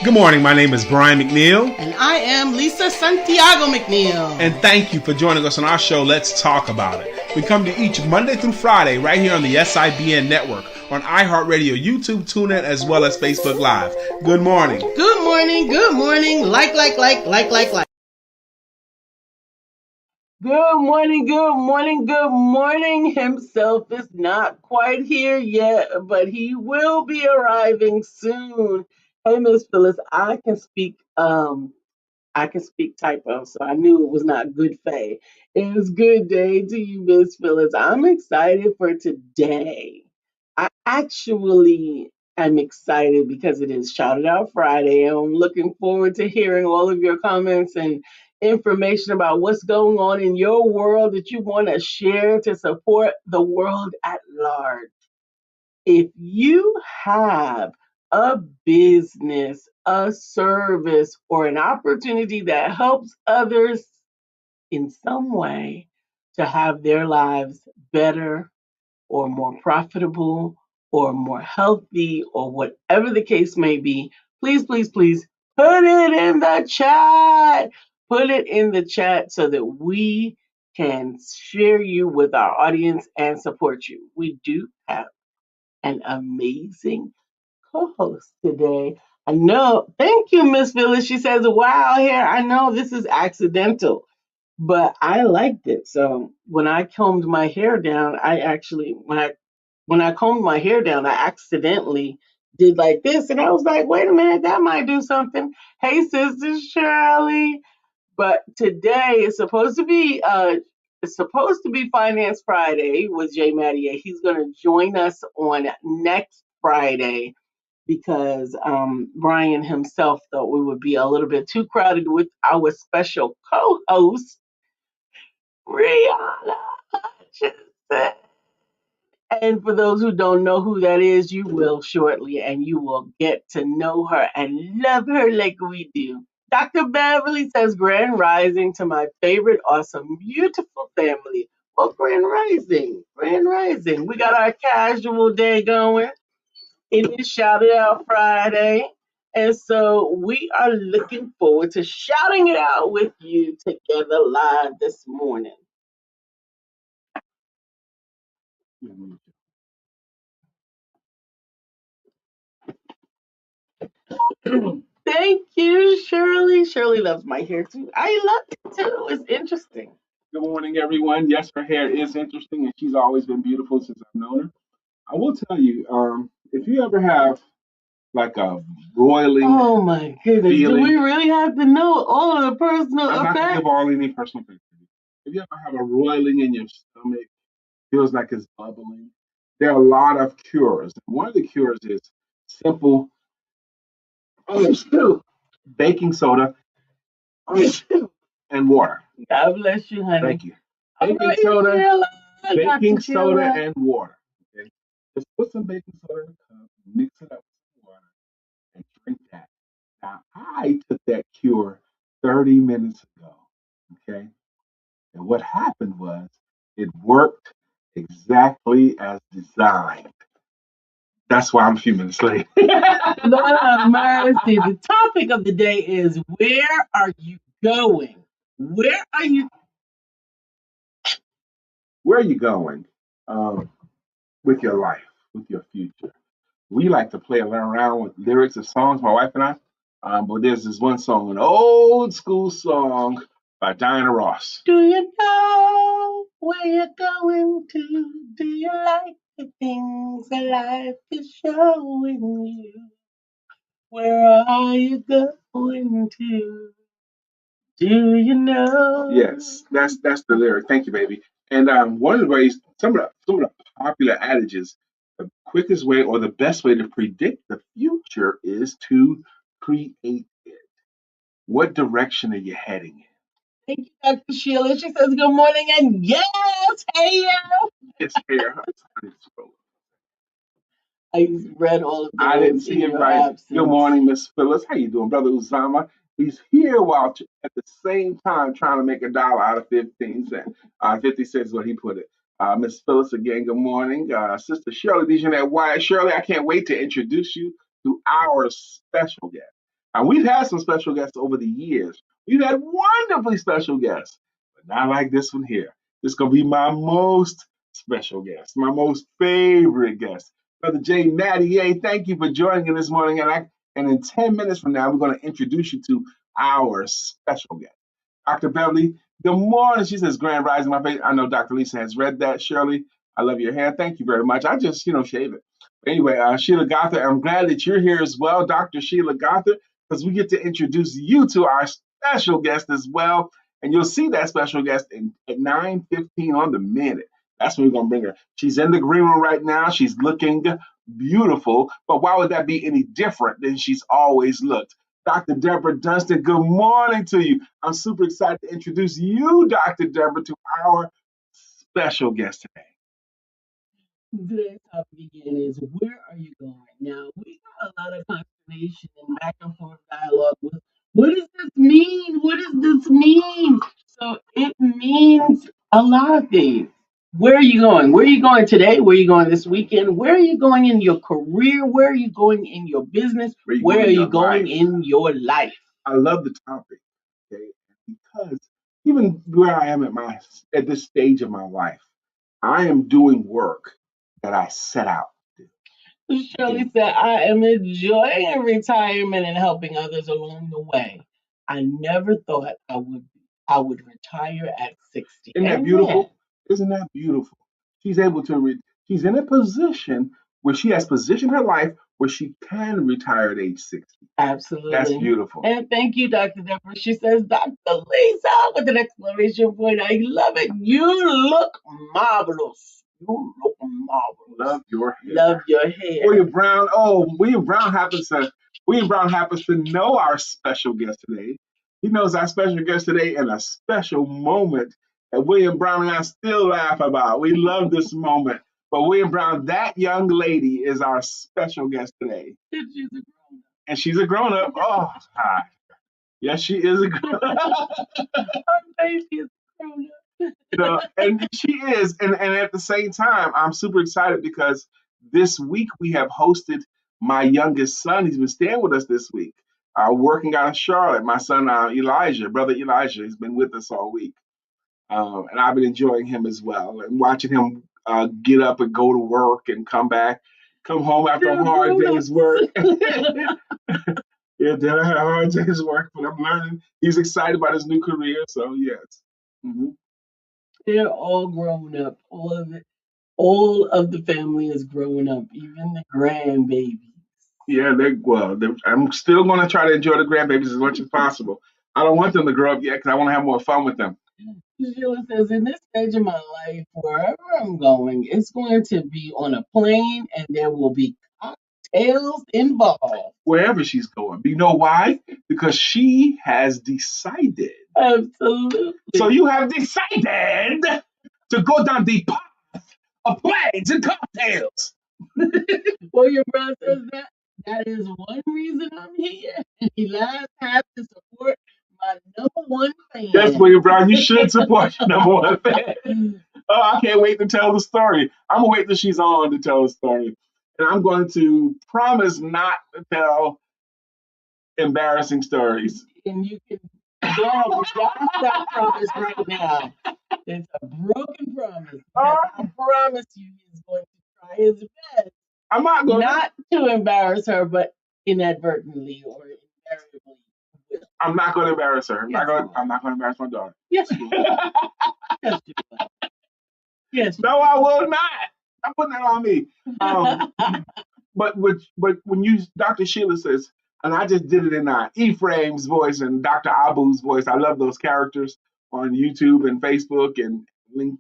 Good morning. My name is Brian McNeill. And I am Lisa Santiago McNeill. And thank you for joining us on our show, Let's Talk About It. We come to each Monday through Friday right here on the SIBN network, on iHeartRadio, YouTube, TuneIn, as well as Facebook Live. Good morning. Good morning. Good morning. Like. Good morning, good morning, good morning. Himself is not quite here yet, but he will be arriving soon. Hey, Miss Phyllis, I can speak typo, so I knew it was not good faye. It was good day to you, Miss Phyllis. I'm excited for today. I actually am excited because it is Shout It Out Friday, and I'm looking forward to hearing all of your comments and information about what's going on in your world that you want to share to support the world at large. If you have a business, a service, or an opportunity that helps others in some way to have their lives better or more profitable or more healthy or whatever the case may be, please, please, please put it in the chat. Put it in the chat so that we can share you with our audience and support you. We do have an amazing co-host today. I know. Thank you, Miss Phyllis. She says, wow, hair. I know this is accidental, but I liked it. So when I combed my hair down, when I combed my hair down, I accidentally did like this. And I was like, wait a minute, that might do something. Hey, Sister Shirley. But today is supposed to be Finance Friday with Jay Mattier. He's going to join us on next Friday because Brian himself thought we would be a little bit too crowded with our special co-host, Briana Hutchinson. And for those who don't know who that is, you will shortly, and you will get to know her and love her like we do. Dr. Beverly says, Grand Rising to my favorite, awesome, beautiful family. Well, Grand Rising, Grand Rising. We got our casual day going. It is Shout It Out Friday. And so we are looking forward to shouting it out with you together live this morning. Thank you, Shirley. Shirley loves my hair too. I love it too. It's interesting. Good morning, everyone. Yes, her hair is interesting, and she's always been beautiful since I've known her. I will tell you, if you ever have like a roiling Oh my goodness. feeling, Do we really have to know all of the personal I'm not going to effects? give all any personal things. If you ever have a roiling in your stomach, feels like it's bubbling, there are a lot of cures. One of the cures is simple baking soda and water. God bless you, honey. Thank you. Baking soda and water. Okay, just put some baking soda in a cup, mix it up with some water, and drink that. Now, I took that cure 30 minutes ago. Okay, and what happened was it worked exactly as designed. That's why I'm a few minutes late. Lord have mercy. The topic of the day is where are you going? Where are you? Where are you going with your life, with your future? We like to play around with lyrics of songs, my wife and I. But there's this one song, an old school song by Diana Ross. Do you know where you're going to? Do you like the things that life is showing you? Where are you going to? Do you know? Yes, that's the lyric. Thank you, baby. And one of the ways, some of the popular adages, the quickest way or the best way to predict the future is to create it. What direction are you heading in? Thank you, Dr. Sheila. She says good morning and yes, hey yeah. It's here. I read all of those I didn't see in him your right. absence. Good morning, Miss Phyllis. How you doing, brother Uzama? He's here while at the same time trying to make $1 out of 15 cents. 50 cents is what he put it. Miss Phyllis again. Good morning, Sister Shirley. Dejanette Wyatt. Shirley, I can't wait to introduce you to our special guest. And we've had some special guests over the years. We've had wonderfully special guests, but not like this one here. This is going to be my most special guest, my most favorite guest. Brother Jay Natty, thank you for joining us this morning. And in 10 minutes from now, we're going to introduce you to our special guest. Dr. Beverly, good morning. She says, Grand Rising, my face. I know DrLisa has read that. Shirley, I love your hair. Thank you very much. I just, shave it. Anyway, Sheila Gothard, I'm glad that you're here as well, Dr. Sheila Gothard, because we get to introduce you to our special guest as well. And you'll see that special guest at 9:15 on the minute. That's when we're going to bring her. She's in the green room right now. She's looking beautiful. But why would that be any different than she's always looked? Dr. Deborah Dunstan, good morning to you. I'm super excited to introduce you, Dr. Deborah, to our special guest today. Today's topic again is where are you going? Now we got a lot of consternation and back and forth dialogue with what does this mean? What does this mean? So it means a lot of things. Where are you going? Where are you going today? Where are you going this weekend? Where are you going in your career? Where are you going in your business? Where are you going in your life? I love the topic, okay? Because even where I am at this stage of my life, I am doing work that I set out to do. Shirley said, I am enjoying retirement and helping others along the way. I never thought I would retire at 60. Isn't that beautiful? Isn't that beautiful? She's able to she's in a position where she has positioned her life where she can retire at age 60. Absolutely. That's beautiful. And thank you, Dr. Deborah. She says, Dr. Lisa, with an exclamation point. I love it. You look marvelous. You look marvelous. Love your hair. Love your hair. William Brown happens to know our special guest today. He knows our special guest today in a special moment that William Brown and I still laugh about. We love this moment. But William Brown, that young lady is our special guest today. And she's a grown up. Oh, hi. Yes, she is a grown up. Our baby is a grown up. And she is. And at the same time, I'm super excited because this week we have hosted my youngest son. He's been staying with us this week, working out in Charlotte. My son, brother Elijah, has been with us all week. And I've been enjoying him as well and watching him get up and go to work and come home after a hard day's work. Yeah, then I had a hard day's work, but I'm learning. He's excited about his new career, so yes. Mm-hmm. They're all grown up. All of the family is growing up, even the grandbabies. Yeah, I'm still going to try to enjoy the grandbabies as much as possible. I don't want them to grow up yet because I want to have more fun with them. Sheila says, in this stage of my life, wherever I'm going, it's going to be on a plane and there will be cocktails involved. Wherever she's going. You know why? Because she has decided. Absolutely. So you have decided to go down the path of planes and cocktails. William Brown says that is one reason I'm here. He last have to support my number one fan. Yes, William Brown, you should support your number one fan. Oh, I can't wait to tell the story. I'm gonna wait till she's on to tell the story. And I'm going to promise not to tell embarrassing stories. And you can stop that promise right now. It's a broken promise. I promise you he's going to try his best. I'm not going not to embarrass her, but inadvertently or invariably will. I'm not going to embarrass her. I'm not going to embarrass my daughter. Yes, you will. Yes, you will. Yes. No, I will not. I'm putting that on me. But when Dr. Sheila says, and I just did it in Ephraim's voice and Dr. Abu's voice. I love those characters on YouTube and Facebook and LinkedIn.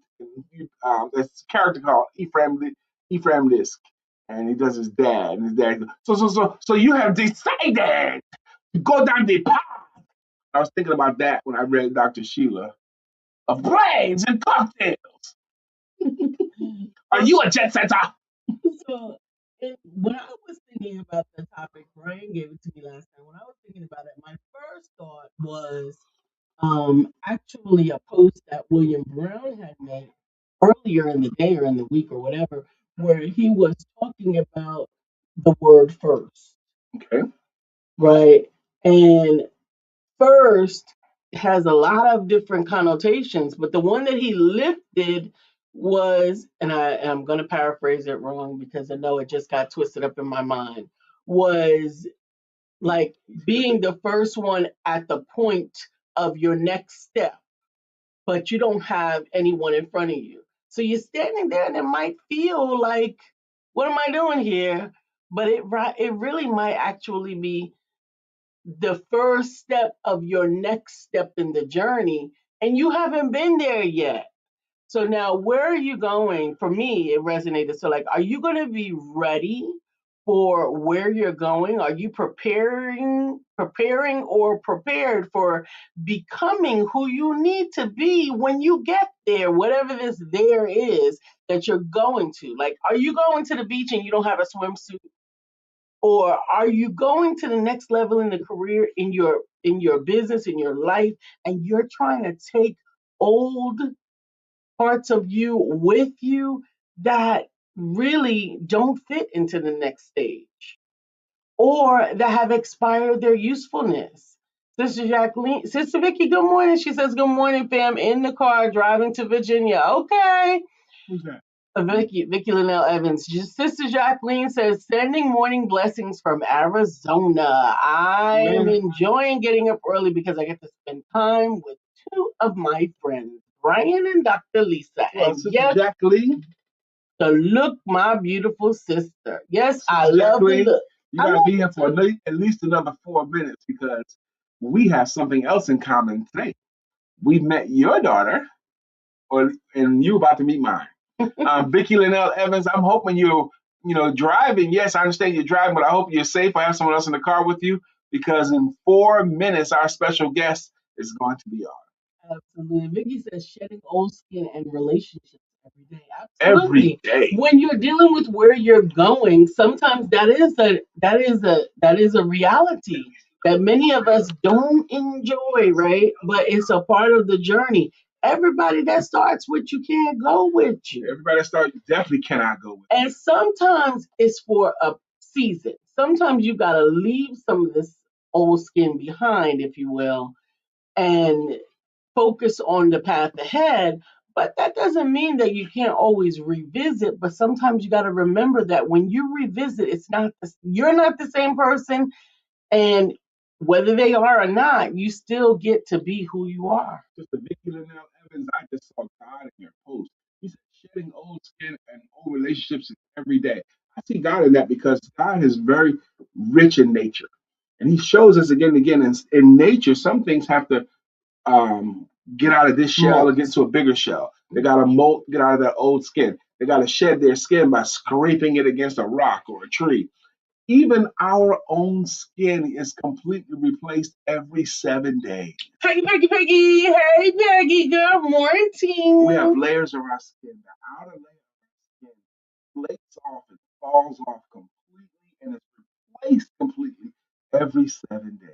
There's a character called Ephraim Lisk, and he does his dad. And his dad goes, so you have decided to go down the path. I was thinking about that when I read Dr. Sheila of brains and cocktails. Are you a jet setter? So when I was thinking about the topic, Brian gave it to me last time. When I was thinking about it, my first thought was actually a post that William Brown had made earlier in the day or in the week or whatever, where he was talking about the word first. Okay. Right. And first has a lot of different connotations, but the one that he lifted was, and I'm going to paraphrase it wrong because I know it just got twisted up in my mind, was like being the first one at the point of your next step, but you don't have anyone in front of you. So you're standing there and it might feel like, what am I doing here? But it really might actually be the first step of your next step in the journey, and you haven't been there yet. So now, where are you going? For me, it resonated. So, like, are you going to be ready for where you're going? Are you preparing, or prepared for becoming who you need to be when you get there? Whatever this there is that you're going to. Like, are you going to the beach and you don't have a swimsuit? Or are you going to the next level in the career, in your business, in your life, and you're trying to take old parts of you with you that really don't fit into the next stage, or that have expired their usefulness? Sister Jacqueline, Sister Vicky, good morning. She says, good morning, fam. In the car driving to Virginia. Okay. Who's that? Vicky Linnell Evans. Sister Jacqueline says, sending morning blessings from Arizona. I am Man, enjoying getting up early because I get to spend time with two of my friends, Brian and DrLisa. well, And Sister yes, Jacqueline, the look, my beautiful sister. Yes, I Sister love the Jacqueline, look. you I got to love be here it for too. at least another 4 minutes because we have something else in common today. We met your daughter, and you about to meet mine. Vicky Linnell Evans, I'm hoping you're driving. Yes, I understand you're driving, but I hope you're safe. I have someone else in the car with you because in 4 minutes, our special guest is going to be on Absolutely. Vicky says shedding old skin and relationships every day. every Absolutely. day. When you're dealing with where you're going, sometimes that is a reality that many of us don't enjoy, right? But it's a part of the journey. Everybody that starts with you can't go with you. Everybody that starts definitely cannot go with And sometimes it's for a season. Sometimes you gotta leave some of this old skin behind, if you will, and focus on the path ahead. But that doesn't mean that you can't always revisit. But sometimes you got to remember that when you revisit, you're not the same person, and whether they are or not, you still get to be who you are. Sister Vicky Linnell Evans. I just saw God in your post. He said shedding old skin and old relationships every day. I see God in that because God is very rich in nature. And he shows us again and again in nature, some things have to um, get out of this shell and get Molt. into a bigger shell. They got to molt, get out of that old skin. They got to shed their skin by scraping it against a rock or a tree. Even our own skin is completely replaced every 7 days. Peggy, Peggy, Peggy. Hey, Peggy. Good We have morning. layers of our skin. The outer layer of our skin flakes off and falls off completely and is replaced completely every 7 days.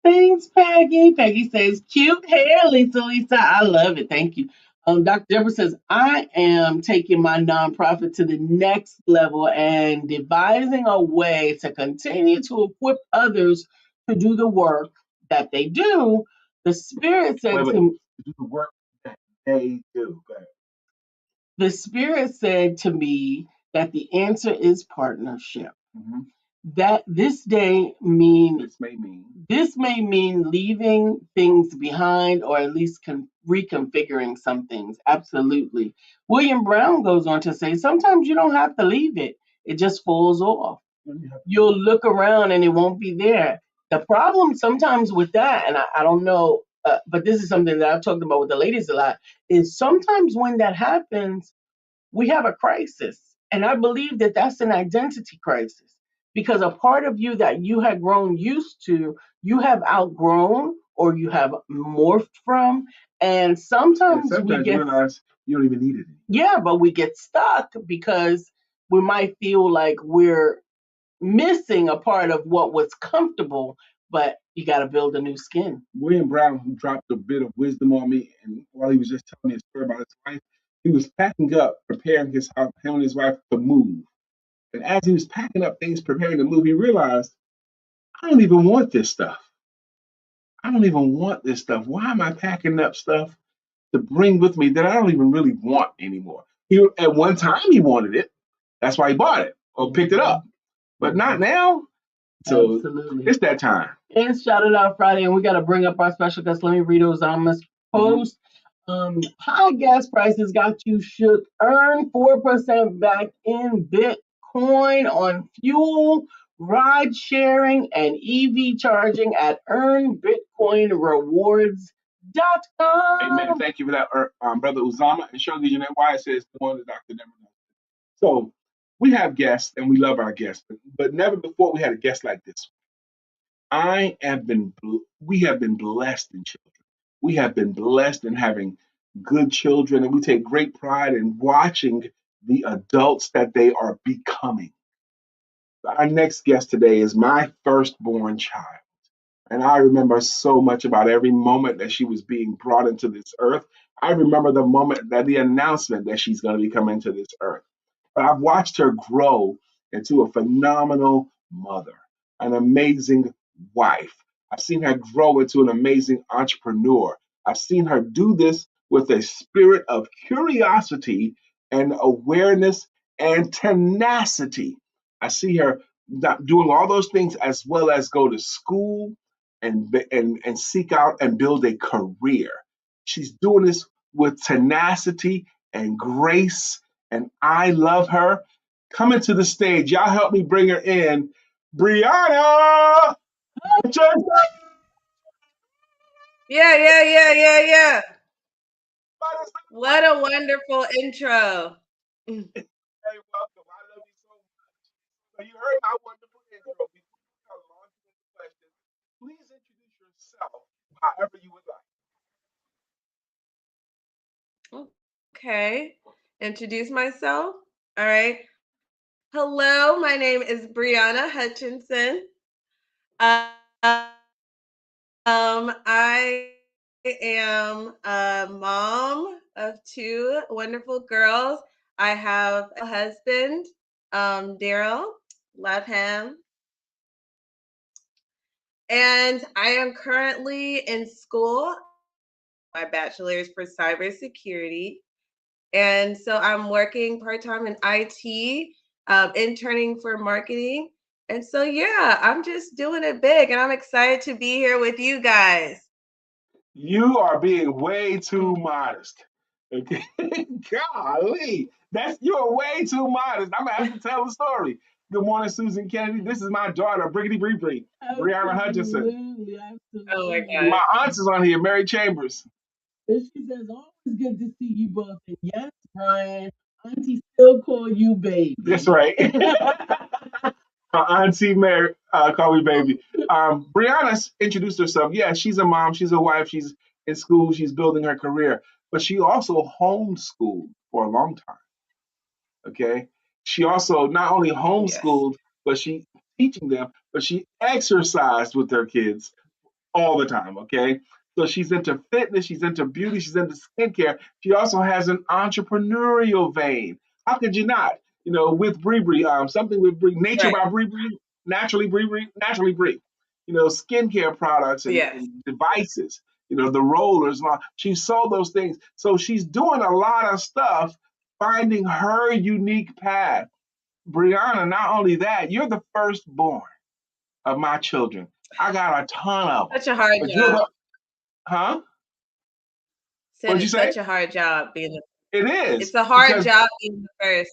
Thanks, Peggy. Peggy says, cute hair, Lisa. Lisa, I love it. Thank you. Dr. Deborah says, I am taking my nonprofit to the next level and devising a way to continue to equip others to do the work that they do. The Spirit said Wait, to do the work that they do. Go ahead. the Spirit said to me that the answer is partnership. Mm-hmm. That This may mean this may mean leaving things behind or at least reconfiguring some things. Absolutely. William Brown goes on to say sometimes you don't have to leave it, it just falls off. you have to You'll look around and it won't be there. The problem sometimes with that, and I don't know, but this is something that I've talked about with the ladies a lot, is sometimes when that happens, we have a crisis. And I believe that that's an identity crisis because a part of you that you had grown used to, you have outgrown or you have morphed from. And and sometimes we sometimes you get, realize you don't even need it anymore. yeah, but we get stuck because we might feel like we're missing a part of what was comfortable, but you got to build a new skin. William Brown dropped a bit of wisdom on me, and while he was just telling me a story about his wife, he was packing up, preparing his house, him and his wife to move. And as he was packing up things, preparing to move, he realized I don't even want this stuff. I don't even want this stuff. Why am I packing up stuff to bring with me that I don't even really want anymore? He at one time he wanted it. That's why he bought it or picked it up. But not now. So Absolutely. it's that time. And shout it out Friday, and we got to bring up our special guest. Let me read Osama's post. High gas prices got you shook. Earn 4% back in Bitcoin on fuel, ride sharing, and EV charging at Amen. earnbitcoinrewards.com. Thank you for that, Brother Uzama. And show you know why it says the one the doctor never knows. So we have guests and we love our guests, but never before we had a guest like this. We have been blessed in children. We have been blessed in having good children, and we take great pride in watching the adults that they are becoming. Our next guest today is my firstborn child. And I remember so much about every moment that she was being brought into this earth. I remember the moment that the announcement that she's going to be coming to this earth. But I've watched her grow into a phenomenal mother, an amazing wife. I've seen her grow into an amazing entrepreneur. I've seen her do this with a spirit of curiosity and awareness and tenacity. I see her doing all those things as well as go to school and seek out and build a career. She's doing this with tenacity and grace, and I love her. Coming to the stage, y'all help me bring her in, Briana. Hutchinson. Yeah, yeah, yeah, yeah, yeah. What a wonderful intro. Hey, welcome. I love you so much. So you heard my wonderful intro. Before we start launching into questions, please introduce yourself however you would like. Okay. Introduce myself. All right. Hello, my name is Briana Hutchinson. I am a mom of two wonderful girls. I have a husband, Daryl. Love him. And I am currently in school, my bachelor's for cybersecurity. And so I'm working part time in IT, interning for marketing. And so, yeah, I'm just doing it big and I'm excited to be here with you guys. You are being way too modest. Okay. Golly. You're way too modest. I'm gonna have to tell the story. Good morning, Susan Kennedy. This is my daughter, Briggity Bree Bree, Brianna Hutchinson. Absolutely, Oh my absolutely. God. My aunt is on here, Mary Chambers. And she says, always good to see you both. And yes, Brian, Auntie still call you That's baby. right. My auntie Mary, call me baby. Brianna's introduced herself. Yeah, she's a mom, she's a wife, she's in school, she's building her career, but she also homeschooled for a long time. Okay. She also not only Yes. homeschooled, but she teaching them, but she exercised with her kids all the time. Okay. So she's into fitness, she's into beauty, she's into skincare. She also has an entrepreneurial vein. How could you not? You know, with Bree Bree, something with Bree, nature Right. by Bree Bree, naturally Bree Bree, naturally Bree. You know, skincare products Yes. and devices. You know, the rollers. She sold those things. So she's doing a lot of stuff, finding her unique path. Brianna, not only that, you're the firstborn of my children. I got a ton of them, Such a hard but you're job. the huh? Said What'd you it's say? such a hard job being the It is it's a hard because job being the first.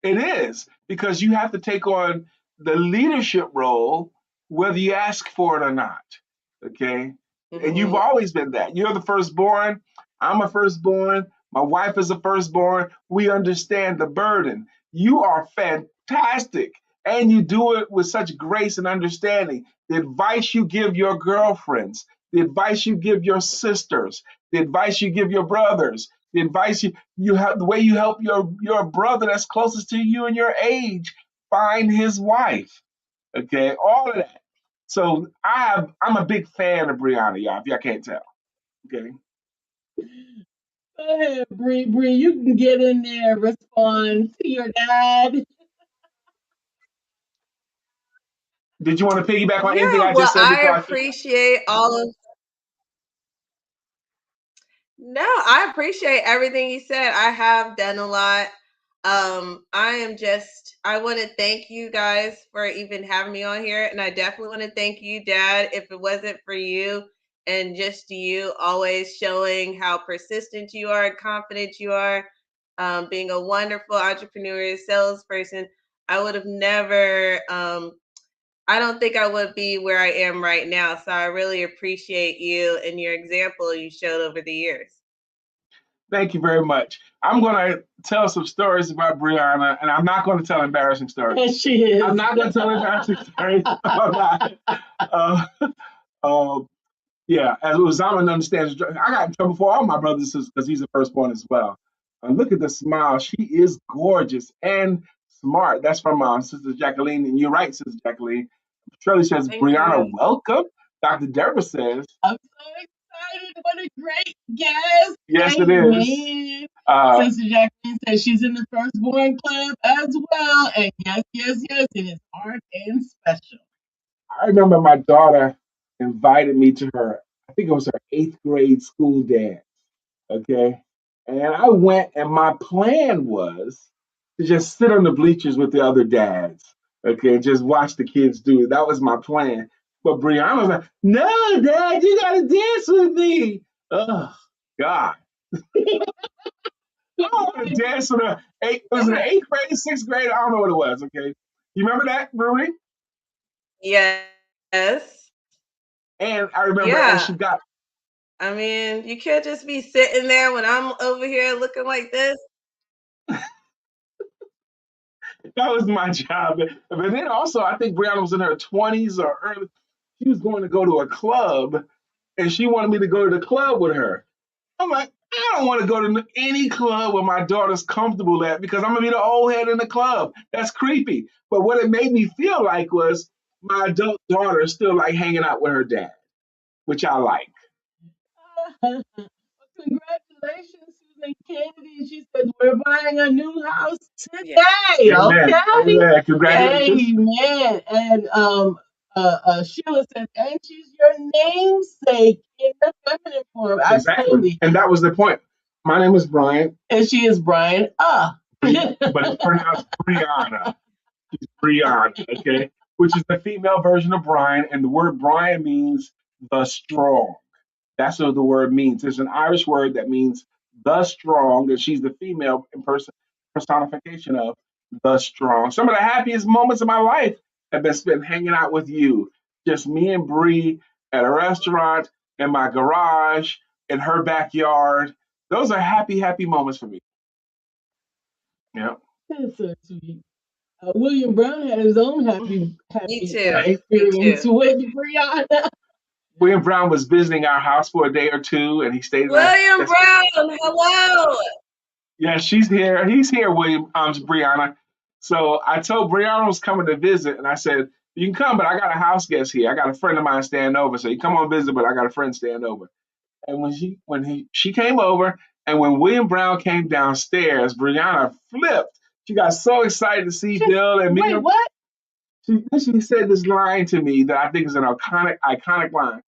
it is because you have to take on the leadership role whether you ask for it or not. Okay. And you've Hmm. always been that. You're the firstborn. I'm a firstborn. My wife is a firstborn. We understand the burden. You are fantastic. And you do it with such grace and understanding. The advice you give your girlfriends, the advice you give your sisters, the advice you give your brothers, the advice you have, the way you help your brother that's closest to you and your age find his wife. Okay, all of that. So I'm a big fan of Brianna, y'all. If y'all can't tell, okay. Go ahead, Bree Bree. You can get in there, respond to your dad. Did you want to piggyback on anything Yeah, I well, just said before I I finish? appreciate all of No, I appreciate everything you said. I have done a lot. I want to thank you guys for even having me on here. And I definitely want to thank you, Dad. If it wasn't for you and just you always showing how persistent you are and confident you are, being a wonderful entrepreneur, salesperson, I would have never, I don't think I would be where I am right now. So I really appreciate you and your example you showed over the years. Thank you very much. I'm going to tell some stories about Briana, and I'm not going to tell embarrassing stories. Yes, she is. I'm not going to tell embarrassing stories. I'm not. Uh, uh, yeah, as Uzama understands, I got in trouble for all my brothers because he's the firstborn as well. Look at the smile. She is gorgeous and smart. That's from Sister Jacqueline. And you're right, Sister Jacqueline. Shirley says, Thank Briana, you. welcome. Dr. Deborah says, I'm so excited. What a great guest. yes, it is. Amen. Uh, Sister Jacqueline says she's in the firstborn club as well. And yes, yes, yes, it is art and special. I remember my daughter invited me to her, I think it was her eighth grade school dance. Okay. And I went, and my plan was to just sit on the bleachers with the other dads. Okay. And just watch the kids do it. That was my plan. But Brianna was like, no, Dad, you got to dance with me. Oh, God. I don't want to dance with her. Was it eighth grade, sixth grade? I don't know what it was. Okay. You remember that, Rudy? Yes. And I remember, and she Yeah. got I mean, you can't just be sitting there when I'm over here looking like this. that was my job. But then also, I think Brianna was in her 20s or early. She was going to go to a club, and she wanted me to go to the club with her. I'm like, I don't want to go to any club where my daughter's comfortable at because I'm gonna be the old head in the club. That's creepy. But what it made me feel like was my adult daughter still like hanging out with her dad, which I like. Congratulations, Susan Kennedy. She says we're buying a new house Yeah. today. Amen. Okay. Amen. Congratulations. Amen. And Sheila says, and she's your namesake in the feminine form. Exactly. Absolutely. And that was the point. My name is Brian, And she is Brian. but it's pronounced Brianna. Briana, okay? Which is the female version of Brian, and the word Brian means the strong. That's what the word means. It's an Irish word that means the strong, and she's the female personification of the strong. Some of the happiest moments of my life have been spent hanging out with you. Just me and Bree at a restaurant, in my garage, in her backyard. Those are happy, happy moments for me. Yeah. That's so sweet. William Brown had his own Me happy too. Me experience too. with Brianna. William Brown was visiting our house for a day or two, and he stayed in our. William Brown, hello. Yeah, she's here. He's here, William. Brianna. So I told Brianna was coming to visit, and I said, "You can come, but I got a house guest here. I got a friend of mine staying over. So you come on visit, but I got a friend staying over." And she came over, and when William Brown came downstairs, Brianna flipped. She got so excited to see Bill and me. Wait, what? She said this line to me that I think is an iconic line.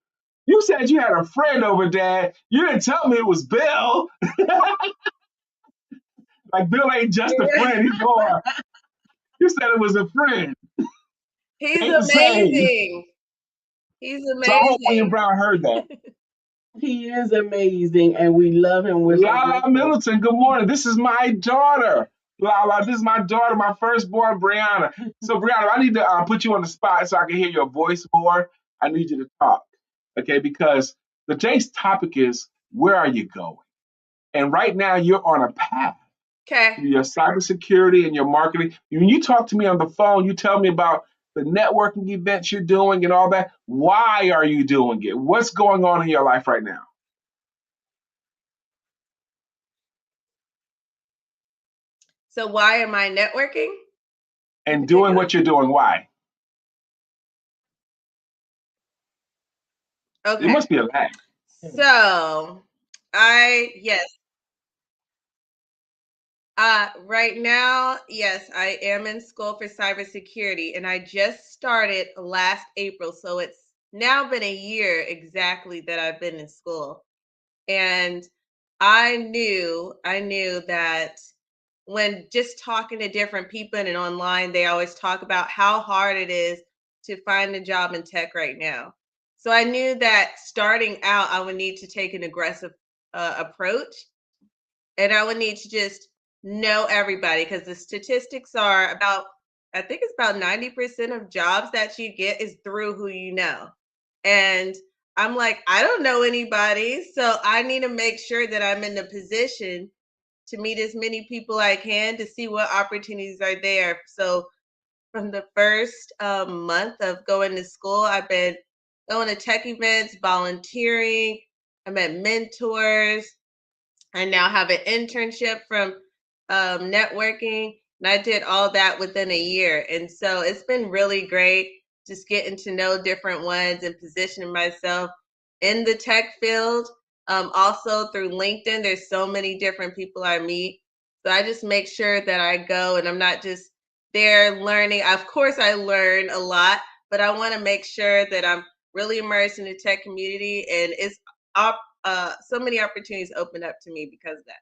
You said you had a friend over, Dad. You didn't tell me it was Bill. Like Bill ain't just a friend. He's more. You said it was a friend. He's Ain't the same. amazing. He's So I hope William amazing. Brown heard that. He is amazing, and we love him. We're so Lala grateful. Middleton, good morning. This is my daughter. Lala, this is my daughter, my firstborn, Brianna. So, Brianna, I need to put you on the spot so I can hear your voice more. I need you to talk, okay? Because today's topic is where are you going? And right now, you're on a path Okay. your cybersecurity and your marketing. When you talk to me on the phone, you tell me about the networking events you're doing and all that. Why are you doing it? What's going on in your life right now? So why am I networking in And doing particular? what you're doing, why? It Okay. must be a lag. So I yes, Right now, yes, I am in school for cybersecurity, and I just started last April. So it's now been a year exactly that I've been in school. And I knew that when just talking to different people and online, they always talk about how hard it is to find a job in tech right now. So I knew that starting out, I would need to take an aggressive approach, and I would need to just know everybody because the statistics are about, I think it's about 90% of jobs that you get is through who you know. And I'm like, I don't know anybody. So I need to make sure that I'm in the position to meet as many people I can to see what opportunities are there. So from the first month of going to school, I've been going to tech events, volunteering. I met mentors. I now have an internship from networking, and I did all that within a year. And so it's been really great just getting to know different ones and positioning myself in the tech field. Also through LinkedIn, there's so many different people I meet. So I just make sure that I go and I'm not just there learning. Of course, I learn a lot, but I want to make sure that I'm really immersed in the tech community, and it's so many opportunities opened up to me because of that.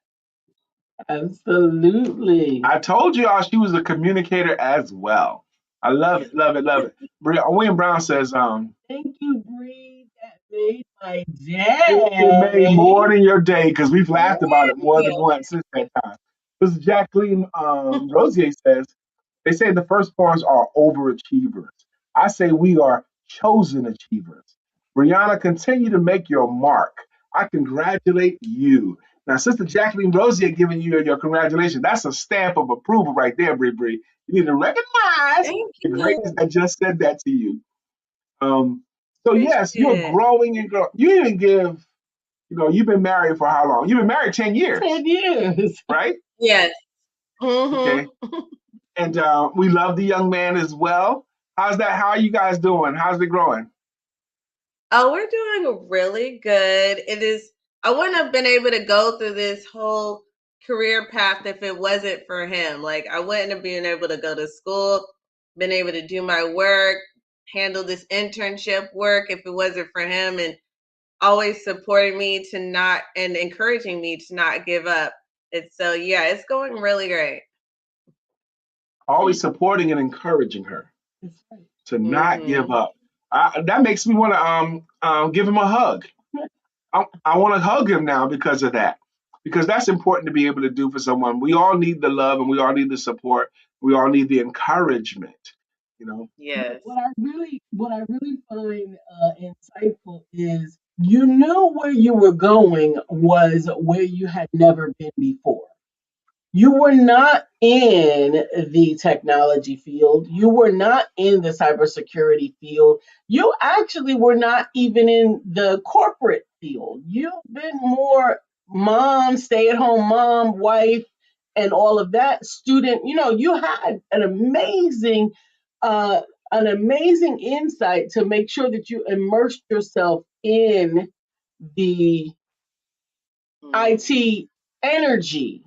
Absolutely. I told you all she was a communicator as well. I love it, love it, love it. William Brown says, Thank you, Bree. That made my it made day. more than your day because we've laughed about it more than Yeah. once since that time. This Jacqueline Rosier says, they say the firstborns are overachievers. I say we are chosen achievers. Briana, continue to make your mark. I congratulate you. Now, Sister Jacqueline Rosier giving you your congratulations. That's a stamp of approval right there, Bri Bri. You need to recognize Thank the you. greatness that just said that to you. Um, so Appreciate yes, you're it. growing and growing. You even give, you've been married for how long? You've been married 10 years, 10 years. right? Yes. Okay. Hmm. And we love the young man as well. How's that? How are you guys doing? How's it growing? Oh, we're doing really good. It is, I wouldn't have been able to go through this whole career path if it wasn't for him. Like, I wouldn't have been able to go to school, been able to do my work, handle this internship work if it wasn't for him, and always supporting me to not and encouraging me to not give up. It's so, yeah, it's going really great. Always supporting and encouraging her That's right. to not give Hmm. up. That makes me want to give him a hug. I want to hug him now because of that. Because that's important to be able to do for someone. We all need the love and we all need the support. We all need the encouragement, you know. But Yes. what I really find insightful is you knew where you were going was where you had never been before. You were not in the technology field. You were not in the cybersecurity field. You actually were not even in the corporate field. You've been more mom, stay at home mom, wife, and all of that. Student, you had uh, an amazing insight to make sure that you immersed yourself in the Mm. IT energy,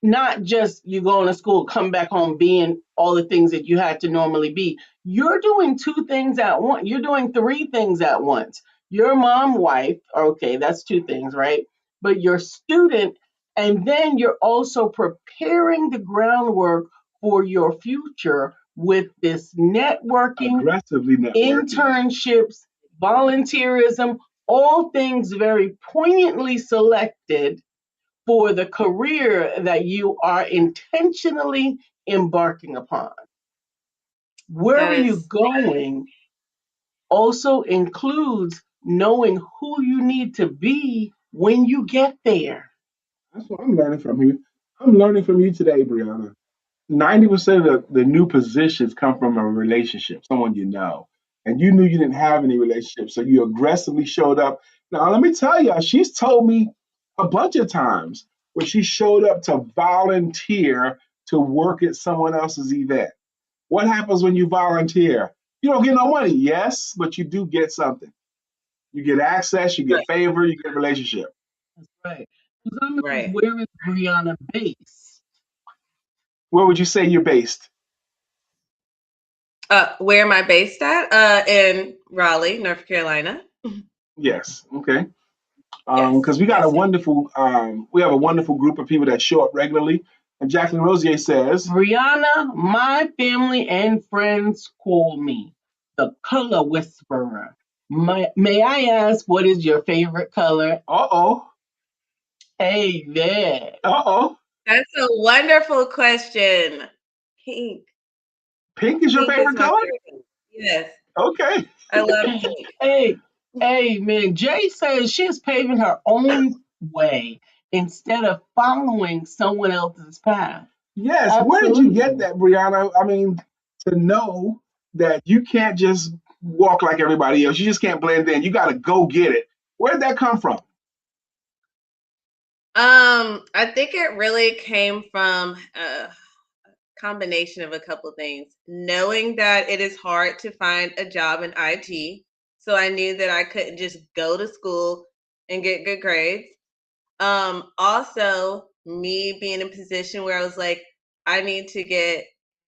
not just you going to school, come back home being all the things that you had to normally be. You're doing two things at once. You're doing three things at once. Your mom, wife, okay, that's two things, right? But your student, and then you're also preparing the groundwork for your future with this networking, Aggressively networking. internships, volunteerism, all things very poignantly selected for the career that you are intentionally embarking upon. Where That are you is, going also includes knowing who you need to be when you get there. That's what I'm learning from you. I'm learning from you today, Brianna. 90% of the new positions come from a relationship, someone you know. And you knew you didn't have any relationship, so you aggressively showed up. Now, let me tell you, she's told me a bunch of times when she showed up to volunteer to work at someone else's event. What happens when you volunteer? You don't get no money, yes, but you do get something. You get access, you right. get favor, you get a relationship. That's right. Susanna says, Right. where is Brianna based? Where would you say you're based? Where am I based at? In Raleigh, North Carolina. Yes. Okay. Yes, Because we got a yes, yes. wonderful, we have a wonderful group of people that show up regularly. And Jacqueline Rosier says, Briana, my family and friends call me the color whisperer. May I ask what is your favorite color? "Uh oh, Hey there. uh oh, That's a wonderful question. Pink. pink is your Pink is favorite my color?" favorite color. Yes, Okay. I love pink. Hey, hey, man. Jay says she's paving her own way instead of following someone else's path. Yes. Where did you get Absolutely. that, Brianna? I mean, to know that you can't just walk like everybody else. You just can't blend in. You got to go get it. Where did that come from? I think it really came from a combination of a couple things. Knowing that it is hard to find a job in IT, so I knew that I couldn't just go to school and get good grades. Also me being in a position where I was like, I need to get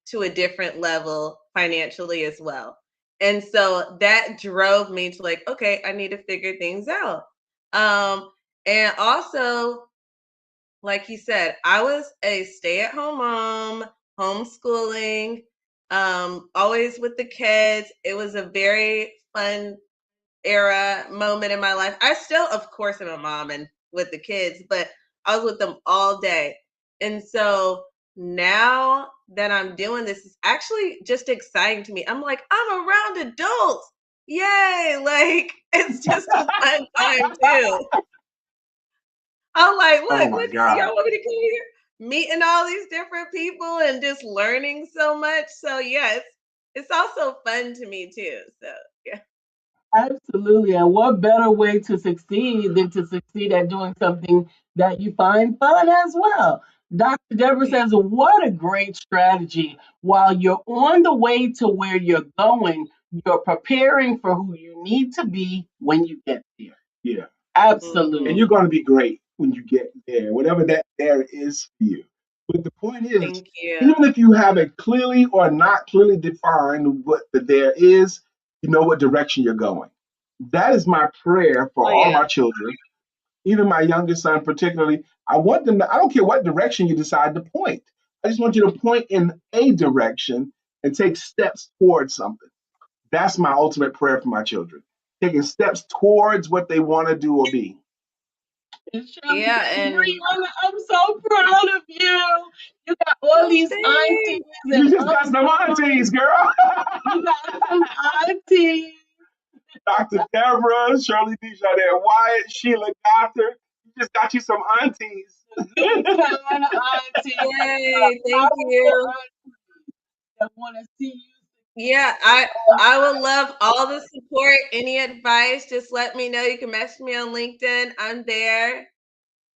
to a different level financially as well. And so that drove me to like, okay, I need to figure things out. And also, like you said, I was a stay-at-home mom, homeschooling, always with the kids. It was a very fun era moment in my life. I still, of course, am a mom and with the kids, but I was with them all day. And so now that I'm doing this, it's actually just exciting to me. I'm like, I'm around adults. Yay. Like, it's just a fun time too. I'm like, Oh look, my look, God. y'all want me to come here? Meeting all these different people and just learning so much. So yeah, it's also fun to me too. So yeah. Absolutely. And what better way to succeed than to succeed at doing something that you find fun as well? Dr. Deborah says, what a great strategy. While you're on the way to where you're going, you're preparing for who you need to be when you get there. Yeah. And Hmm. you're Absolutely. going to be great when you get there, whatever that there is for you. But the point is, Thank you. even if you haven't clearly or not clearly defined what the there is, you know what direction you're going. That is my prayer for Oh all yeah. my children, even my youngest son particularly. I want them to, I don't care what direction you decide to point. I just want you to point in a direction and take steps towards something. That's my ultimate prayer for my children. Taking steps towards what they want to do or be. And Shirley Yeah. says, And Brianna, I'm so proud of you. You got all oh, these aunties thanks. and You just got some uncles. aunties, girl. You got some aunties. Dr. Deborah, Shirley D. Jardine Wyatt, Sheila Gothard. You just got you some aunties. Big time aunties. Yay. Thank Powerful you. aunties that want to see you Yeah, I would love all the support, any advice, just let me know. You can message me on LinkedIn. I'm there.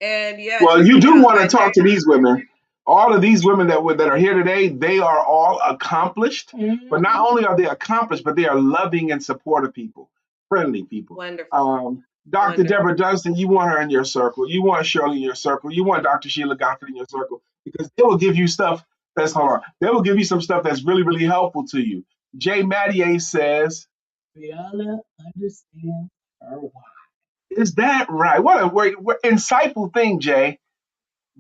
And yeah, Well, check you me do out. want My to talk to these women. All of these women that are here today, they are all accomplished. But not Mhm. only are they accomplished, but they are loving and supportive people, friendly people. wonderful. Dr. Deborah Wonderful. Dunstan, you want her in your circle. You want Shirley in your circle. You want Dr. Sheila Goffin in your circle because they will give you stuff that's hard. They will give you some stuff that's really, really helpful to you. Jay Mattier says, Brianna understands her why. is that right? What insightful thing, Jay.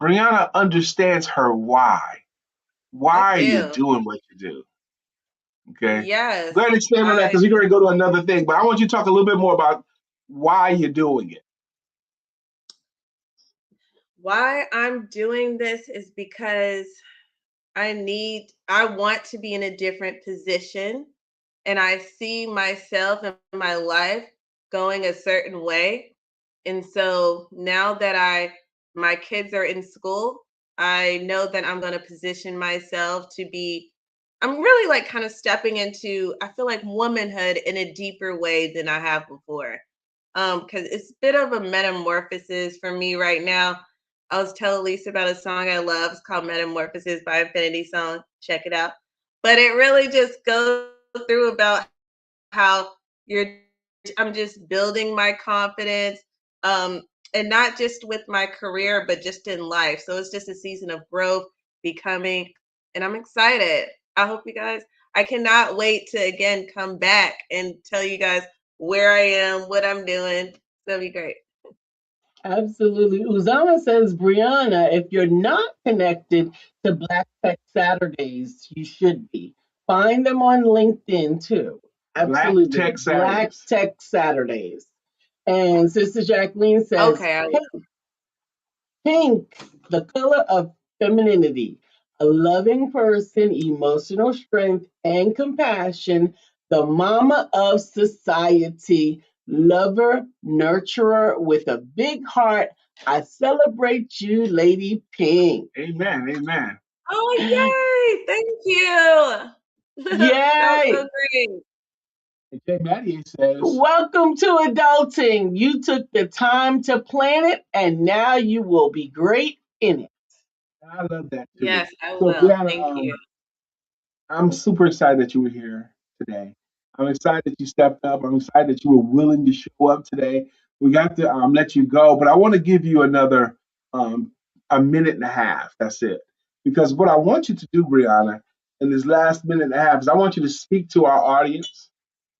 Brianna understands her why. I Why are you do. doing what you do? Okay. Go Yes. ahead and expand on that I because we're going to go to another thing. But I want you to talk a little bit more about why you're doing it. why I'm doing this is because I want to be in a different position and I see myself and my life going a certain way. And so now that my kids are in school, I know that I'm going to position myself to be I'm really like kind of stepping into I feel like womanhood in a deeper way than I have before. Cuz it's a bit of a metamorphosis for me right now. I was telling Lisa about a song I love. It's called Metamorphosis by Infinity Song. Check it out. But it really just goes through about how you're I'm just building my confidence um and not just with my career but just in life. So it's just a season of growth, becoming. and I'm excited. I hope you guys, I cannot wait to again come back and tell you guys where I am, what I'm doing. It's gonna be great. Absolutely. Uzama says, Briana, if you're not connected to Black Tech Saturdays, you should be. Find them on LinkedIn too. Black Absolutely. Tech Black Saturdays. Tech Saturdays. And Sister Jacqueline says, Okay, Pink, the color of femininity, a loving person, emotional strength, and compassion, the mama of society, lover, nurturer with a big heart. I celebrate you, Lady Pink. Amen. Amen. oh yay! Thank you. That was Yay! so great. And Jay Maddie says, Welcome to adulting. You took the time to plan it, and now you will be great in it. I love that too. Yes, I So, will. Brianna, Thank you. I'm super excited that you were here today. I'm excited that you stepped up. I'm excited that you were willing to show up today. We got to let you go, but I want to give you another um, a minute and a half. That's it. Because what I want you to do, Brianna, in this last minute and a half is I want you to speak to our audience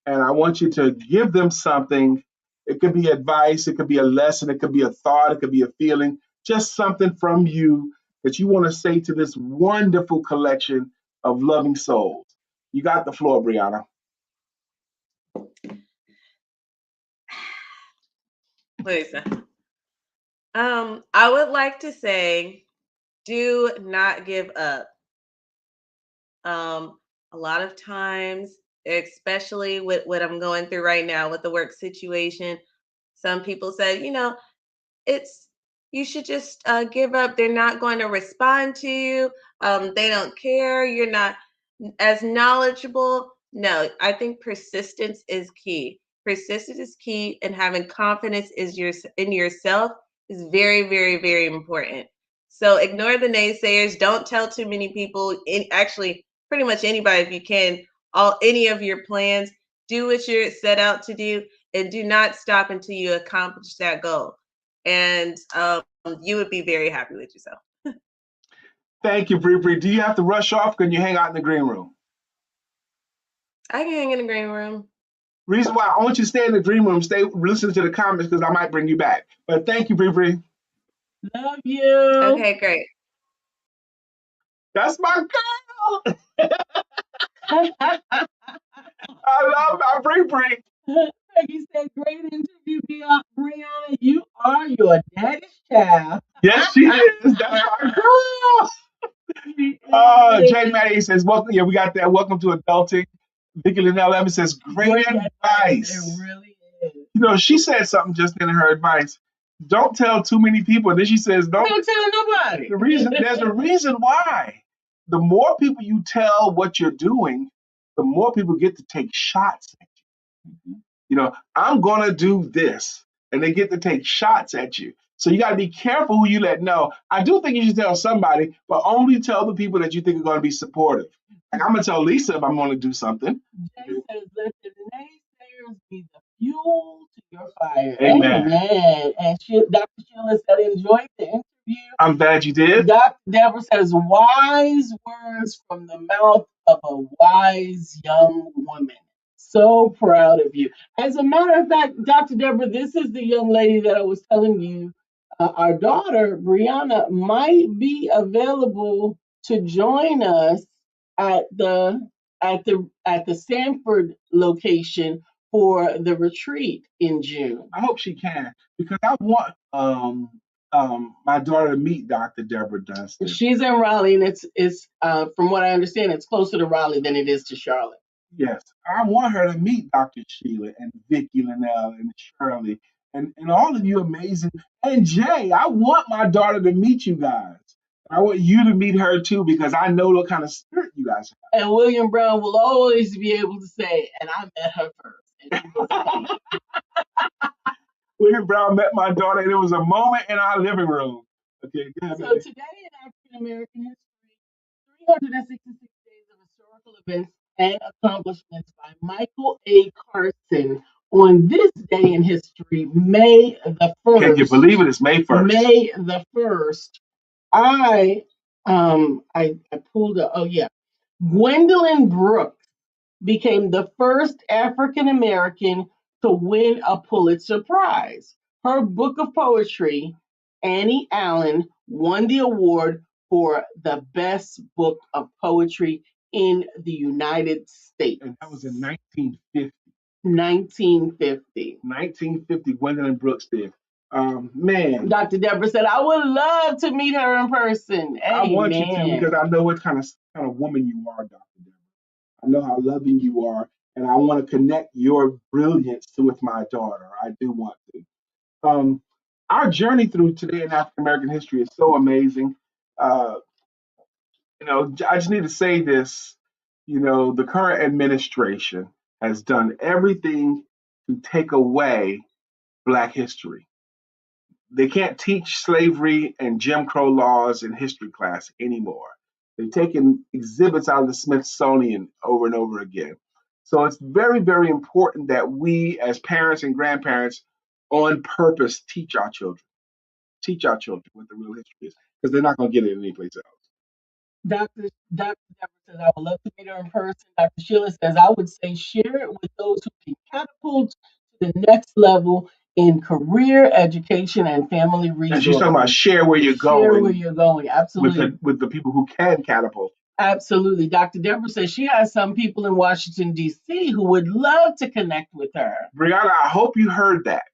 and I want you to give them something. It could be advice, it could be a lesson, it could be a thought, it could be a feeling, just something from you that you want to say to this wonderful collection of loving souls. You got the floor, Brianna. Listen, I would like to say, do not give up. Um, a lot of times, especially with what I'm going through right now with the work situation, some people say, it's you should just give up. They're not going to respond to you. They don't care. You're not as knowledgeable. No, I think persistence is key. Persistence is key, and having confidence in yourself is very, very, very important. So ignore the naysayers. Don't tell too many people. Actually, pretty much anybody, if you can, all any of your plans. Do what you're set out to do, and do not stop until you accomplish that goal. And you would be very happy with yourself. Thank you, Bree Bree. Do you have to rush off? Can you hang out in the green room? I can hang in the green room. Reason why I want you to stay in the green room, stay listen to the comments because I might bring you back. But thank you, Bree Bree. Love you. Okay, great. That's my girl. I love my Bree Bree. Peggy said, great interview, Brianna. You are your daddy's child. Yes, she is. That's my girl. Jay Maddie says, welcome. Yeah, we got that. Welcome to adulting. Vicky Linnell Evans says, great advice. It really is. She said something just in her advice. Don't tell too many people. And then she says, don't tell nobody. There's a reason why. The more people you tell what you're doing, the more people get to take shots at you. I'm gonna do this, and they get to take shots at you. So you got to be careful who you let know. I do think you should tell somebody, but only tell the people that you think are going to be supportive. Like I'm gonna tell Lisa if I'm going to do something. Jay says, let the naysayers be the fuel to your fire. Amen. And Dr. Sheila said, enjoyed the interview. I'm glad you did. Dr. Deborah says, wise words from the mouth of a wise young woman. So proud of you. As a matter of fact, Dr. Deborah, this is the young lady that I was telling you. Our daughter, Briana, might be available to join us at the Sanford location for the retreat in June. I hope she can because I want my daughter to meet Dr. Deborah Dunstan. She's in Raleigh, and it's from what I understand, it's closer to Raleigh than it is to Charlotte. Yes, I want her to meet Dr. Sheila and Vicky Linnell and Shirley and all of you amazing. And Jay, I want my daughter to meet you guys. I want you to meet her too because I know what kind of spirit you guys have. And William Brown will always be able to say, and I met her first. William Brown met my daughter, and it was a moment in our living room. Okay, go ahead, so baby. today in African American history, 366 days of historical events and accomplishments by Michael A. Carson on this day in history, May the 1st. Can you believe it? It's May 1st. May the 1st. I I pulled up. Oh yeah, Gwendolyn Brooks became the first African American to win a Pulitzer Prize. Her book of poetry, Annie Allen, won the award for the best book of poetry in the United States. And that was in 1950. 1950. 1950, Gwendolyn Brooks did. Man, Dr. Deborah said, I would love to meet her in person. I want you to because Amen. I know what kind of woman you are, Dr. Deborah. I know how loving you are, and I want to connect your brilliance to with my daughter. I do want to. Um, our journey through today in African American history is so amazing. Uh, I just need to say this. The current administration has done everything to take away Black history. They can't teach slavery and Jim Crow laws in history class anymore. They've taken exhibits out of the Smithsonian over and over again. So it's very, very important that we, as parents and grandparents, on purpose, teach our children what the real history is, because they're not going to get it anyplace else. Dr. Deborah says, I would love to meet her in person. Dr. Sheila says, I would say share it with those who can catapult to the next level in career, education, and family And she's talking about resources. share where you're Share where going you're going. Absolutely. with the people who can catapult. Absolutely. Dr. Deborah says she has some people in Washington, D.C. who would love to connect with her. Briana, I hope you heard that.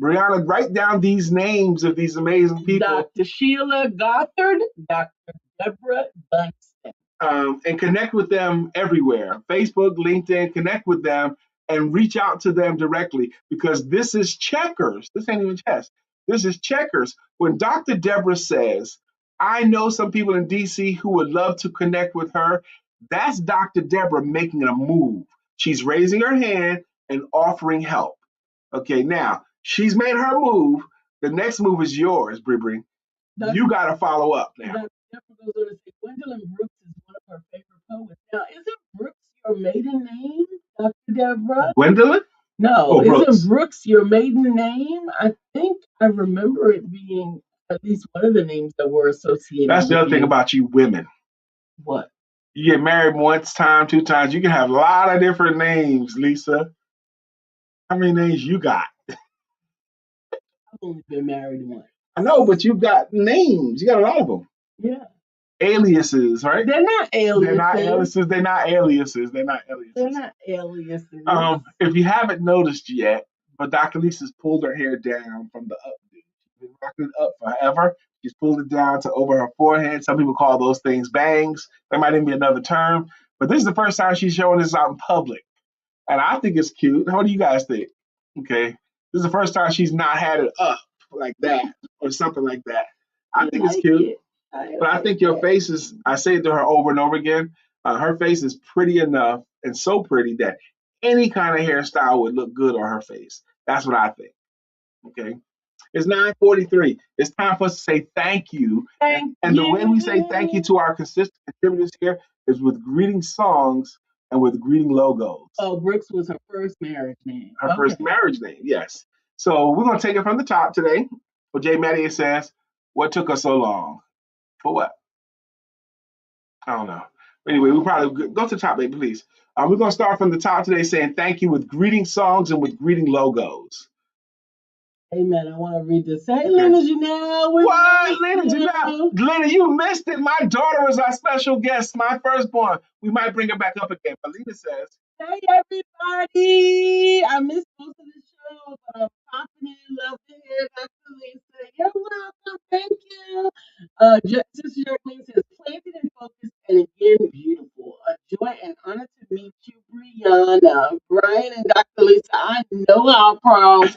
Briana, write down these names of these amazing people. Dr. Sheila Gothard, Dr. Deborah Dunstan. And connect with them everywhere. Facebook, LinkedIn, connect with them and reach out to them directly, because this is checkers. This ain't even chess. This is checkers. When Dr. Deborah says, I know some people in DC who would love to connect with her, that's Dr. Deborah making a move. She's raising her hand and offering help. Okay, now she's made her move. The next move is yours, Bree. You got to follow up now. Dr. Deborah goes on to say, Gwendolyn Brooks is one of her favorite poets. Now, isn't Brooks your maiden name, Dr. Deborah? Gwendolyn? No, Brooks. isn't Brooks your maiden name? I think I remember it being at least one of the names that were associated. That's the with other thing you. about you women. What? You get married once time, two times, you can have a lot of different names, Lisa. How many names you got? I've only been married once. I know, but you got names. You got a lot of them. Yeah. Aliases, right? They're not aliases. They're not aliases. They're not aliases. They're not aliases. They're not aliases. If you haven't noticed yet, but Dr. Lisa's pulled her hair down from the updo. She's been rocking it up forever. She's pulled it down to over her forehead. Some people call those things bangs. There might even be another term. But this is the first time she's showing this out in public. And I think it's cute. What do you guys think? Okay. This is the first time she's not had it up like that or something like that. I think it's cute. But I think your face is, I say it to her over and over again, her face is pretty enough and so pretty that any kind of hairstyle would look good on her face. That's what I think. Okay. It's 9:43. It's time for us to say thank you. And the way we say thank you to our consistent contributors here is with greeting songs and with greeting logos. Oh, Brooks was her first marriage name. Her first marriage name, yes. So we're going to take it from the top today. Well, Jay Matty says, what took us so long? For what? I don't know. Anyway, we'll probably go to the top, baby, please. We're going to start from the top today saying thank you with greeting songs and with greeting logos. Amen. I want to read this. Hey, Lena Janelle. What? Lena Janelle? Lena, you missed it. My daughter was our special guest, my firstborn. We might bring her back up again. But Lena says, hey, everybody. I missed most of the show, but I'm popping in. Love to hear Dr. Lisa. You're welcome. Thank you. Sister Jacqueline says, planted and focused and again beautiful. A joy and honor to meet you, Briana. Brian and Dr. Lisa, I know how proud.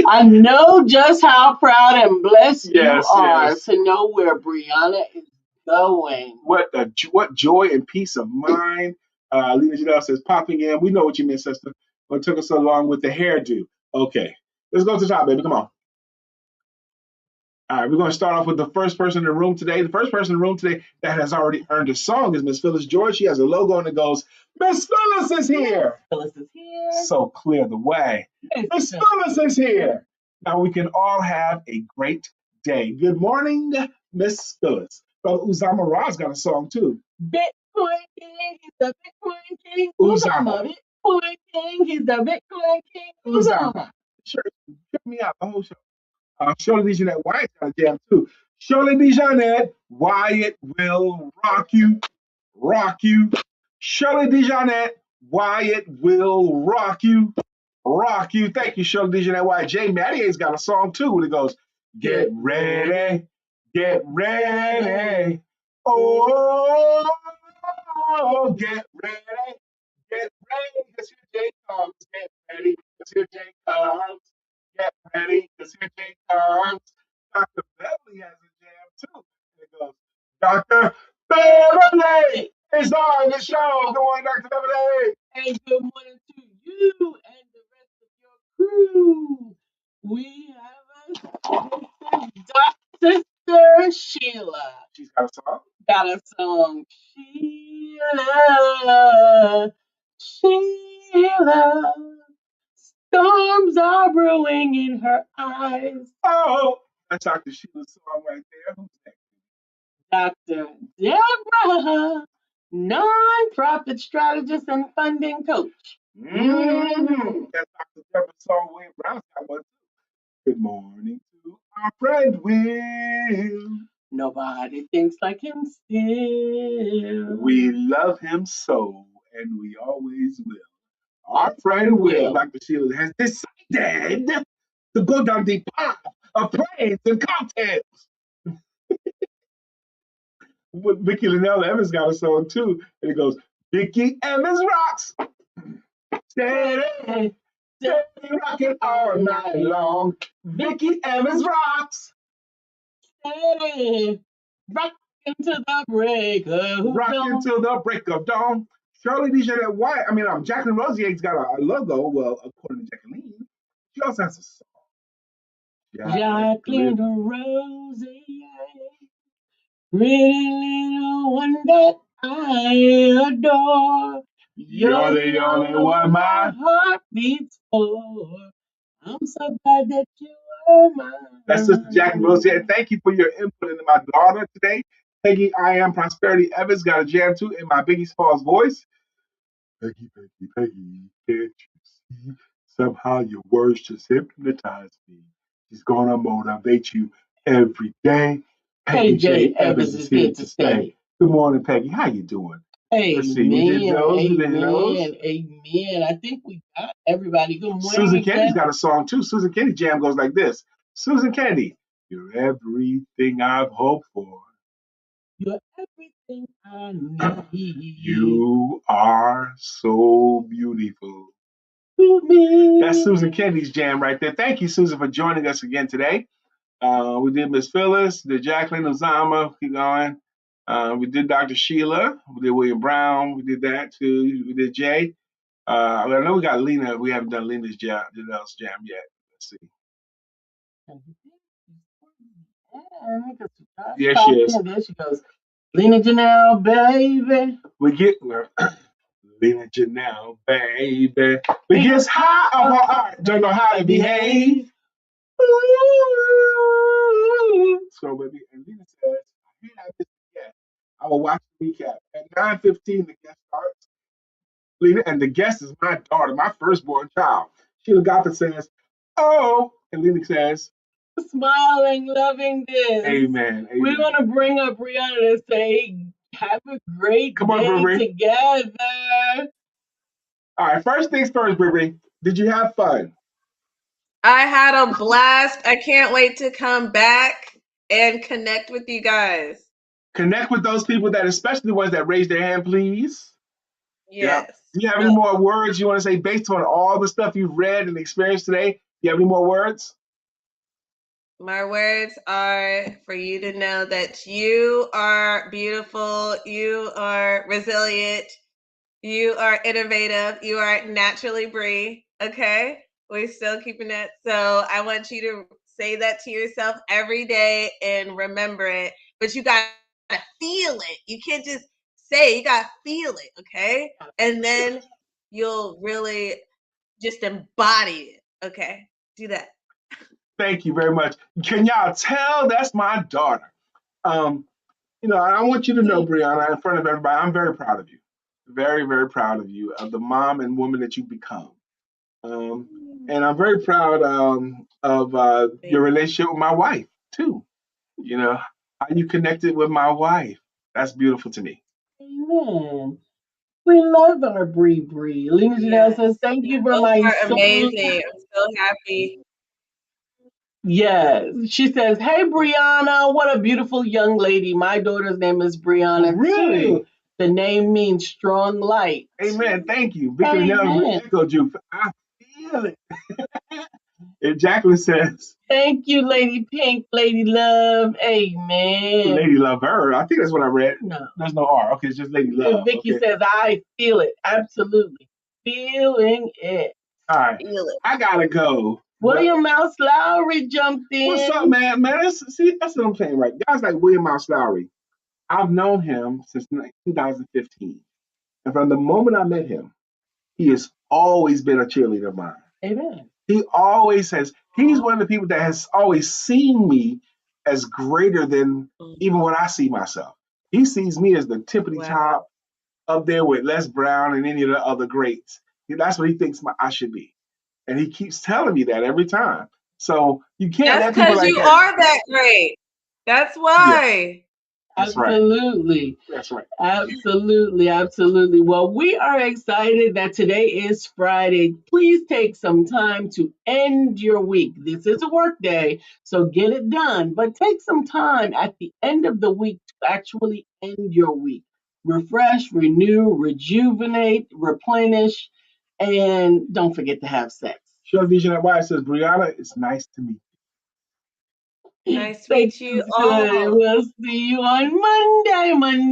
I know just how proud and blessed you are to know where Briana is going. What joy and peace of mind. Lena Janelle says, popping in. We know what you meant, sister. What took us so long with the hairdo? Okay. Let's go to the top, baby. Come on. All right, we're going to start off with the first person in the room today. The first person in the room today that has already earned a song is Miss Phyllis George. She has a logo and it goes, Miss Phyllis is here. Phyllis is here. So clear the way. Miss Phyllis is here. Now we can all have a great day. Good morning, Miss Phyllis. Brother Uzama Ra's got a song too. Bitcoin King, he's the Bitcoin King. Uzama. Bitcoin King, he's the Bitcoin King. Uzama. Sure, check me out the whole show. Shirley Dejanette Wyatt got a jam too. Shirley Dejanette Wyatt will rock you, rock you. Shirley Dejanette Wyatt will rock you, rock you. Thank you, Shirley Dejanette Wyatt. Jay Mattier's got a song too when it goes, get ready, get ready. Oh, get ready, get ready. Because here Jay comes. Get ready, because here Jay comes. Get ready, because here Jay comes. Dr. Beverly has a jam too. And it goes, Dr. Beverly is on the show. Good morning, Dr. Beverly. And good morning to you and the rest of your crew. We have a Sister Sheila. She's got a song. Got a song. Sheila, Sheila. Storms are brewing in her eyes. Oh, that's Dr. Sheila's song right there. Who's next? Dr. Deborah, nonprofit strategist and funding coach. That's Dr. Deborah's song. Wayne Brown's got one too. Good morning to our friend Will. Nobody thinks like him still. We love him so, and we always will. Our friend Will, Dr. Sheila, has decided to go down the path of planes and cocktails. But Vicki Linnell Evans got a song too, and it goes, Vicki Evans rocks. Steady, steady rocking all night long. Vicki Evans rocks. Steady, rock into the break of Rock dawn. until the break of dawn. Shirley Dejanette White, Jacqueline Rosier's got a logo, well, according to Jacqueline. She also has a song. Jacqueline Rosier, pretty little one that I adore. You're the only one my heart beats for. I'm so glad that you are mine. That's Sister Jacqueline Rosier. Thank you for your input into my daughter today. Peggy, I am Prosperity Evans got a jam too in my Biggie Smalls voice. Peggy, Peggy, Peggy, can't you see? Somehow your words just hypnotize me. She's gonna motivate you every day. Peggy J. Evans is here to stay. Good morning, Peggy. How you doing? Let's see. We did those. Amen. I think we got everybody. Good morning. Susan Kennedy's got a song too. Susan Kennedy jam goes like this. Susan Kennedy, you're everything I've hoped for. You're everything I need. You are so beautiful. That's Susan Kennedy's jam right there. Thank you, Susan, for joining us again today. We did Miss Phyllis, we did Jacqueline Uzama, keep going. We did Dr. Sheila, we did William Brown, we did that too. We did Jay. I know we got Lena. We haven't done Lena's jam yet. Let's see. There she is. There she goes. Lena Janelle, baby. We get Lena Janelle, baby. We get high off our art, don't know how to behave. So, baby, and Lena says, I have this guest. I will watch the recap. At 9:15, the guest starts. Lena, and the guest is my daughter, my firstborn child. Sheila Gotham says, oh, and Lena says, smiling, loving this. Amen. We're going to bring up Briana to say, have a great day together. All right, first things first, Brittany. Did you have fun? I had a blast. I can't wait to come back and connect with you guys. Connect with those people that, especially the ones that raised their hand, please. Yes. Yeah. Do you have any more words you want to say based on all the stuff you've read and experienced today? Do you have any more words? My words are for you to know that you are beautiful, you are resilient, you are innovative, you are naturally Bree, okay? We're still keeping that. So I want you to say that to yourself every day and remember it. But you got to feel it. You can't just say it, you got to feel it, okay? And then you'll really just embody it, okay? Do that. Thank you very much. Can y'all tell that's my daughter? I want you to know, Briana, in front of everybody, I'm very proud of you. Very, very proud of you, of the mom and woman that you've become. Um, and I'm very proud of your Thank relationship with my wife, too. How you connected with my wife. That's beautiful to me. Amen. We love our Bree Bree. Lena you. Janelle says, Yes. thank Yeah, you for both my are soul. amazing. I'm so happy. Yes. She says, hey, Briana, what a beautiful young lady. My daughter's name is Oh, Briana, too. really? The name means strong light. Amen. Thank you. Victor Nell Amen. echoed you. I feel it. And Jacqueline says, Thank you, Lady Pink, Lady Love. Amen. Lady Lover. I think that's what I read. No. There's no R. Okay, it's just Lady And Love. Vicky Okay. says, I feel it. Absolutely. Feeling it. All right. Feel it. I gotta go. But William Mouse Lowry jumped what's up, in. man? Man, that's what I'm saying, right? Guys like William Mouse Lowry. I've known him since 2015. And from the moment I met him, he has always been a cheerleader of mine. Amen. He always says he's one of the people that has always seen me as greater than even what I see myself. He sees me as the tippity Wow. top up there with Les Brown and any of the other greats. That's what he thinks I should be. And he keeps telling me that every time. So you can't That's let people because like you that. are that great. That's Yes, why. that's right. Absolutely. That's right. Absolutely. Absolutely. Well, we are excited that today is Friday. Please take some time to end your week. This is a work day, so get it done, but take some time at the end of the week to actually end your week. Refresh, renew, rejuvenate, replenish, and don't forget to have sex. Show Vision at Y says, Brianna, it's nice to meet Nice to Thank meet you, you Joy. all. We'll see you on Monday.